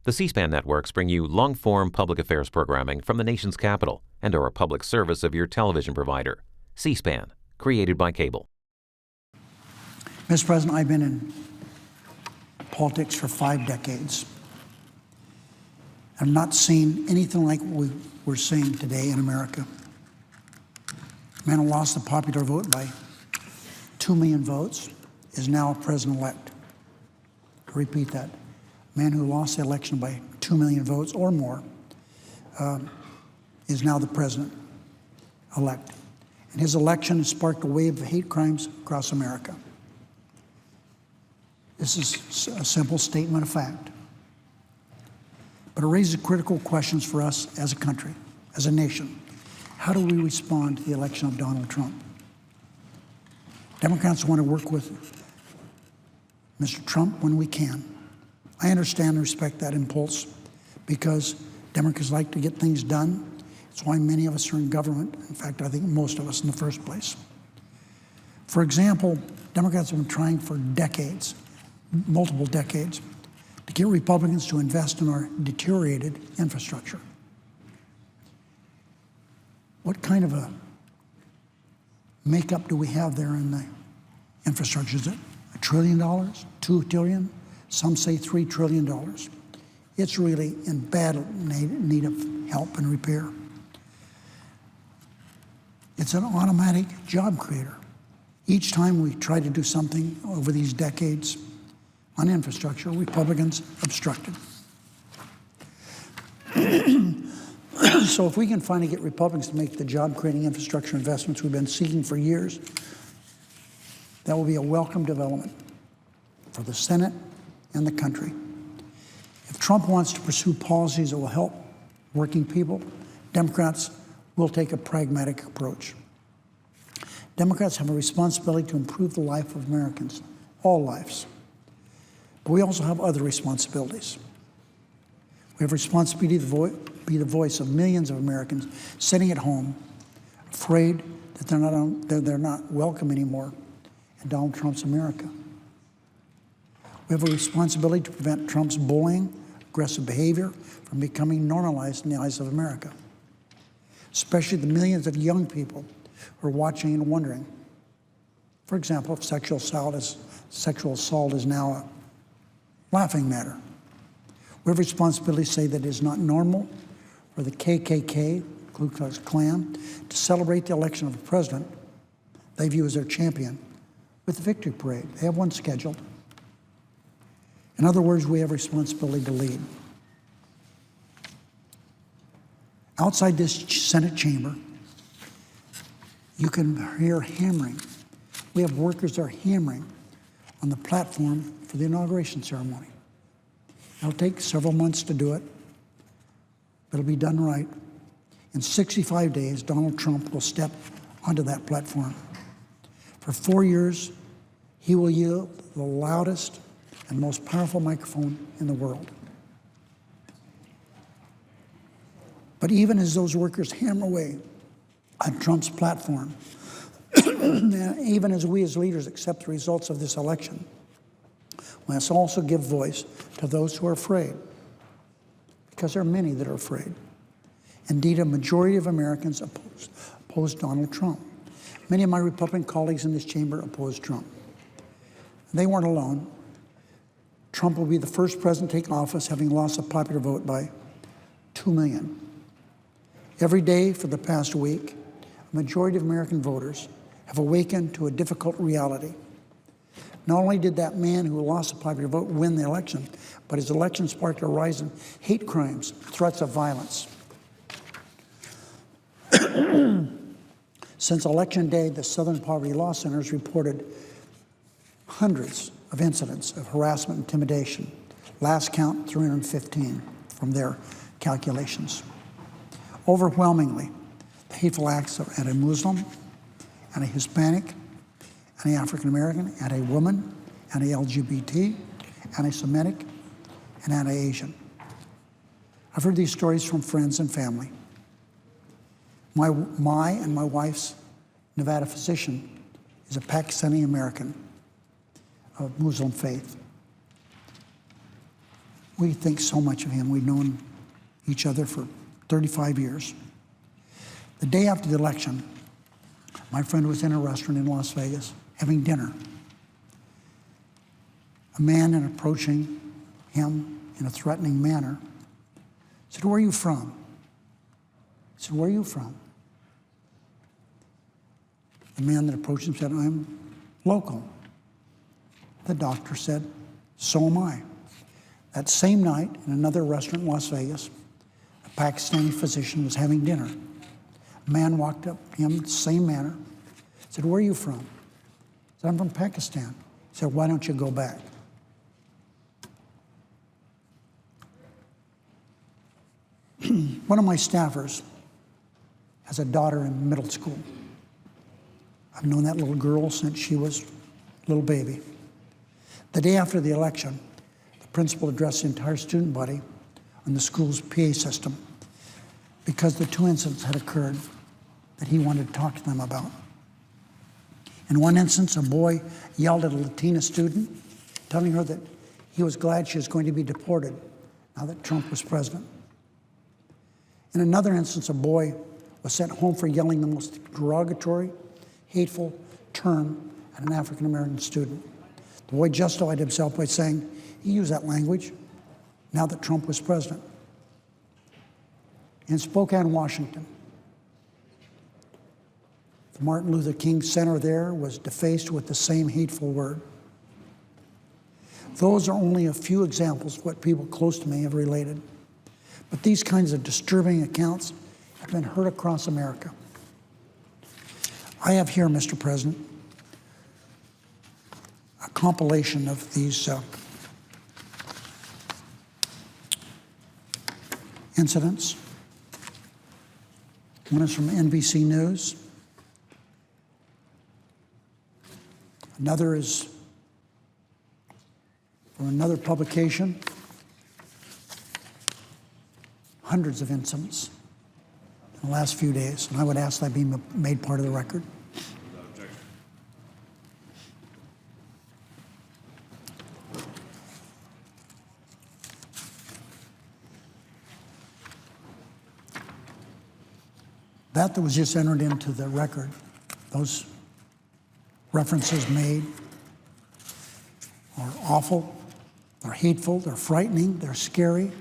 The C-SPAN networks bring you long-form public affairs programming from the nation's capital and are a public service of your television provider. C-SPAN, created by cable. Mr. President, I've been in politics for 5 decades. I've not seen anything like what we're seeing today in America. A man who lost the popular vote by 2 million votes is now president-elect. I repeat that. A man who lost the election by 2 million votes or more is now the president-elect. And his election has sparked a wave of hate crimes across America. This is a simple statement of fact. But it raises critical questions for us as a country, as a nation. How do we respond to the election of Donald Trump? Democrats want to work with Mr. Trump when we can. I understand and respect that impulse because Democrats like to get things done. It's why many of us are in government. In fact, I think most of us in the first place. For example, Democrats have been trying for decades, multiple decades, to get Republicans to invest in our deteriorated infrastructure. What kind of a makeup do we have there in the infrastructure? Is it $1 trillion, $2 trillion? Some say $3 trillion. It's really in bad need of help and repair. It's an automatic job creator. Each time we try to do something over these decades on infrastructure, Republicans obstructed. So if we can finally get Republicans to make the job-creating infrastructure investments we've been seeking for years, that will be a welcome development for the Senate and the country. If Trump wants to pursue policies that will help working people, Democrats will take a pragmatic approach. Democrats have a responsibility to improve the life of Americans, all lives. But we also have other responsibilities. We have a responsibility to be the voice of millions of Americans sitting at home, afraid that they're not welcome anymore in Donald Trump's America. We have a responsibility to prevent Trump's bullying, aggressive behavior from becoming normalized in the eyes of America, especially the millions of young people who are watching and wondering. For example, if sexual assault is now a laughing matter. We have a responsibility to say that it is not normal for the KKK, Ku Klux Klan, to celebrate the election of a president they view as their champion with the victory parade. They have one scheduled. In other words, we have a responsibility to lead. Outside this Senate chamber, you can hear hammering. We have workers that are hammering on the platform for the inauguration ceremony. It'll take several months to do it, but it'll be done right. In 65 days, Donald Trump will step onto that platform. For 4 years, he will yield the loudest and most powerful microphone in the world. But even as those workers hammer away on Trump's platform, even as we as leaders accept the results of this election, we must also give voice to those who are afraid, because there are many that are afraid. Indeed, a majority of Americans oppose Donald Trump. Many of my Republican colleagues in this chamber oppose Trump. They weren't alone. Trump will be the first president to take office having lost the popular vote by 2 million. Every day for the past week, a majority of American voters have awakened to a difficult reality. Not only did that man who lost the popular vote win the election, but his election sparked a rise in hate crimes, threats of violence. Since Election Day, the Southern Poverty Law Centers reported hundreds of incidents of harassment and intimidation. Last count, 315 from their calculations. Overwhelmingly, the hateful acts of anti-Muslim, anti-Hispanic, anti-African-American, anti-woman, anti-LGBT, anti-Semitic, and anti-Asian. I've heard these stories from friends and family. My and my wife's Nevada physician is a Pakistani American of Muslim faith. We think so much of him. We've known each other for 35 years. The day after the election, my friend was in a restaurant in Las Vegas having dinner. A man, in approaching him in a threatening manner, said, "Where are you from?" He said, "Where are you from?" The man that approached him said, "I'm local." The doctor said, "So am I." That same night, in another restaurant in Las Vegas, a Pakistani physician was having dinner. A man walked up to him in the same manner, said, "Where are you from?" He said, "I'm from Pakistan." He said, "Why don't you go back?" One of my staffers has a daughter in middle school. I've known that little girl since she was a little baby. The day after the election, the principal addressed the entire student body on the school's PA system because the two incidents had occurred that he wanted to talk to them about. In one instance, a boy yelled at a Latina student, telling her that he was glad she was going to be deported now that Trump was president. In another instance, a boy was sent home for yelling the most derogatory, hateful term at an African-American student. The boy justified himself by saying he used that language now that Trump was president. In Spokane, Washington, the Martin Luther King Center there was defaced with the same hateful word. Those are only a few examples of what people close to me have related. But these kinds of disturbing accounts have been heard across America. I have here, Mr. President, a compilation of these incidents. One is from NBC News. Another is from another publication. Hundreds of incidents in the last few days, and I would ask that be made part of the record. That was just entered into the record, those references made are awful, they're hateful, they're frightening, they're scary.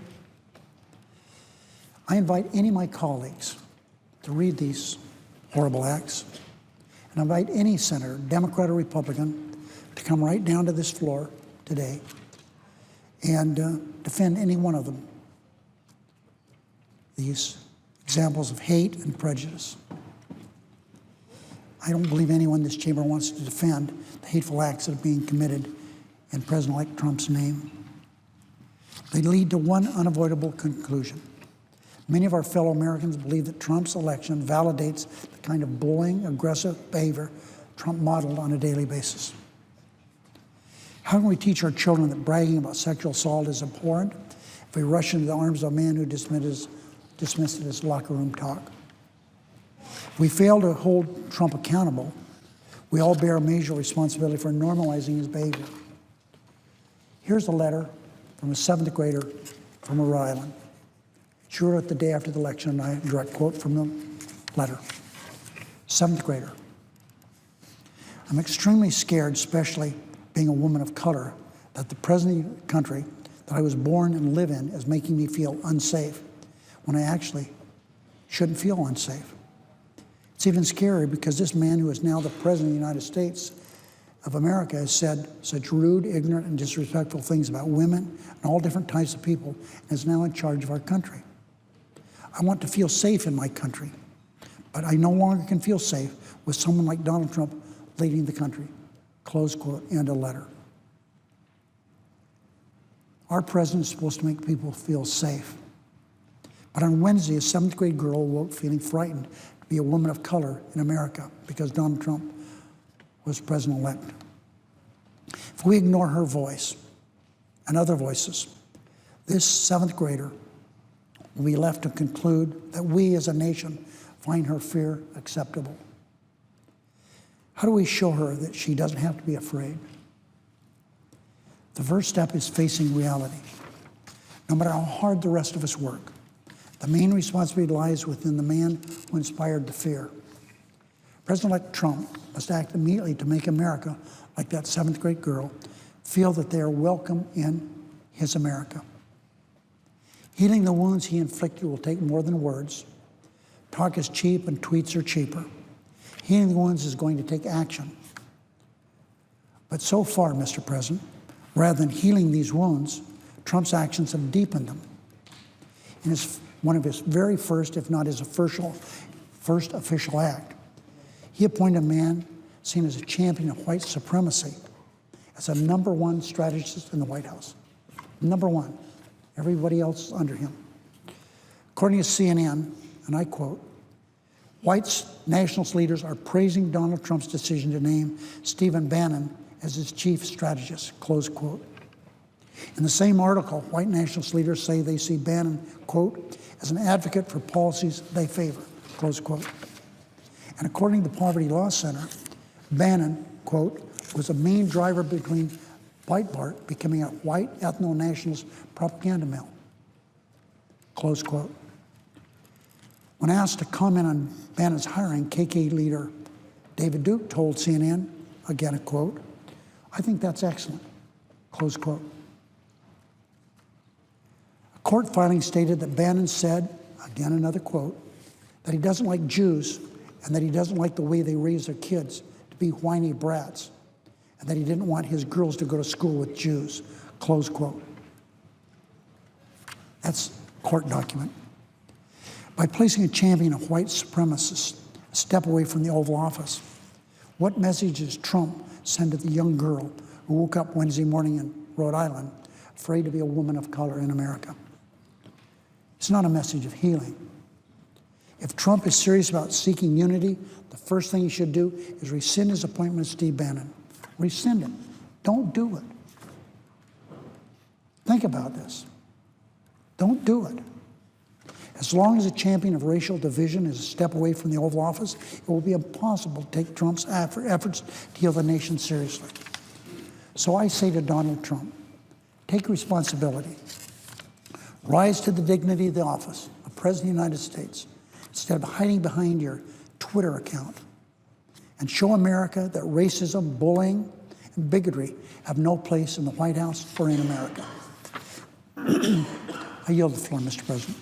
I invite any of my colleagues to read these horrible acts, and I invite any senator, Democrat or Republican, to come right down to this floor today and defend any one of them. These examples of hate and prejudice. I don't believe anyone in this chamber wants to defend the hateful acts that are being committed in President-elect Trump's name. They lead to one unavoidable conclusion. Many of our fellow Americans believe that Trump's election validates the kind of bullying, aggressive behavior Trump modeled on a daily basis. How can we teach our children that bragging about sexual assault is abhorrent if we rush into the arms of a man who dismissed it as locker room talk? If we fail to hold Trump accountable, we all bear a major responsibility for normalizing his behavior. Here's a letter from a 7th grader from Rhode Island. She wrote it the day after the election, and I have a direct quote from the letter. 7th grader. I'm extremely scared, especially being a woman of color, that the president of the country that I was born and live in is making me feel unsafe when I actually shouldn't feel unsafe. It's even scarier because this man who is now the president of the United States of America has said such rude, ignorant, and disrespectful things about women and all different types of people and is now in charge of our country. I want to feel safe in my country, but I no longer can feel safe with someone like Donald Trump leading the country. Close quote, end of letter. Our president is supposed to make people feel safe. But on Wednesday, a 7th grade girl awoke feeling frightened to be a woman of color in America because Donald Trump was president-elect. If we ignore her voice and other voices, this 7th grader will be left to conclude that we as a nation find her fear acceptable. How do we show her that she doesn't have to be afraid? The first step is facing reality. no matter how hard the rest of us work. The main responsibility lies within the man who inspired the fear. President-elect Trump must act immediately to make America, like that seventh-grade girl, feel that they are welcome in his America. Healing the wounds he inflicted will take more than words. Talk is cheap and tweets are cheaper. Healing the wounds is going to take action. But so far, Mr. President, rather than healing these wounds, Trump's actions have deepened them. In one of his very first, if not his first official act, he appointed a man seen as a champion of white supremacy as a #1 strategist in the White House. #1. Everybody else is under him. According to CNN, and I quote, "White nationalist leaders are praising Donald Trump's decision to name Steve Bannon as his chief strategist," close quote. In the same article, white nationalist leaders say they see Bannon, quote, "as an advocate for policies they favor," close quote. And according to the Poverty Law Center, Bannon, quote, "was a main driver between Breitbart becoming a white ethno-nationalist propaganda mill," close quote. When asked to comment on Bannon's hiring, KK leader David Duke told CNN, again a quote, "I think that's excellent," close quote. A court filing stated that Bannon said, again another quote, that he doesn't like Jews and that he doesn't like the way they raise their kids to be whiny brats, and that he didn't want his girls to go to school with Jews, close quote. That's a court document. By placing a champion of white supremacists a step away from the Oval Office, what message does Trump send to the young girl who woke up Wednesday morning in Rhode Island afraid to be a woman of color in America? It's not a message of healing. If Trump is serious about seeking unity, the first thing he should do is rescind his appointment of Steve Bannon. Rescind it. Don't do it. Think about this. Don't do it. As long as a champion of racial division is a step away from the Oval Office, it will be impossible to take Trump's efforts to heal the nation seriously. So I say to Donald Trump, take responsibility. Rise to the dignity of the office of President of the United States instead of hiding behind your Twitter account. And show America that racism, bullying, and bigotry have no place in the White House or in America. I yield the floor, Mr. President.